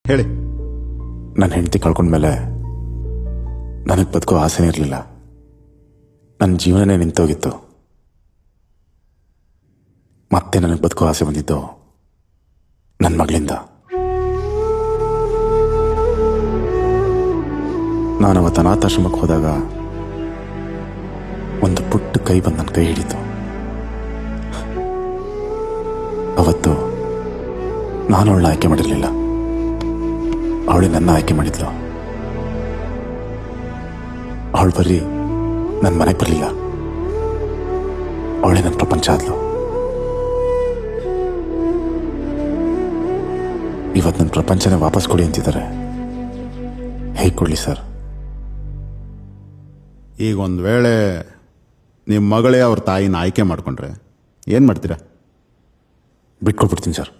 ಹೇಳಿ. ನನ್ನ ಹೆಂಡತಿ ಕಳ್ಕೊಂಡ್ಮೇಲೆ ನನಗೆ ಬದುಕೋ ಆಸೆನೇ ಇರಲಿಲ್ಲ. ನನ್ನ ಜೀವನನೇ ನಿಂತೋಗಿತ್ತು. ಮತ್ತೆ ನನಗೆ ಬದುಕೋ ಆಸೆ ಬಂದಿದ್ದು ನನ್ನ ಮಗಳಿಂದ. ನಾನು ಅವತ್ತು ಅನಾಥಾಶ್ರಮಕ್ಕೆ ಹೋದಾಗ ಒಂದು ಪುಟ್ಟ ಕೈ ಬಂದು ನನ್ನ ಕೈ ಹಿಡಿತು. ಅವತ್ತು ನಾನು ಅವಳನ್ನ ಆಯ್ಕೆ ಮಾಡಿರಲಿಲ್ಲ, ಅವಳೇ ನನ್ನ ಆಯ್ಕೆ ಮಾಡಿದ್ಲು. ಅವಳು ಬರೀ ನನ್ನ ಮನೆಗೆ ಬರಲಿಲ್ಲ, ಅವಳೇ ನನ್ನ ಪ್ರಪಂಚ ಆದ್ಲು. ಇವತ್ತು ನನ್ನ ಪ್ರಪಂಚನೇ ವಾಪಸ್ ಕೊಡಿ ಅಂತಿದ್ದಾರೆ. ಹೇಗೆ ಕೊಡಲಿ ಸರ್? ಈಗ ಒಂದು ವೇಳೆ ನಿಮ್ಮ ಮಗಳೇ ಅವ್ರ ತಾಯಿನ ಆಯ್ಕೆ ಮಾಡಿಕೊಂಡ್ರೆ ಏನು ಮಾಡ್ತೀರಾ? ಬಿಟ್ಕೊಟ್ಬಿಡ್ತೀನಿ ಸರ್.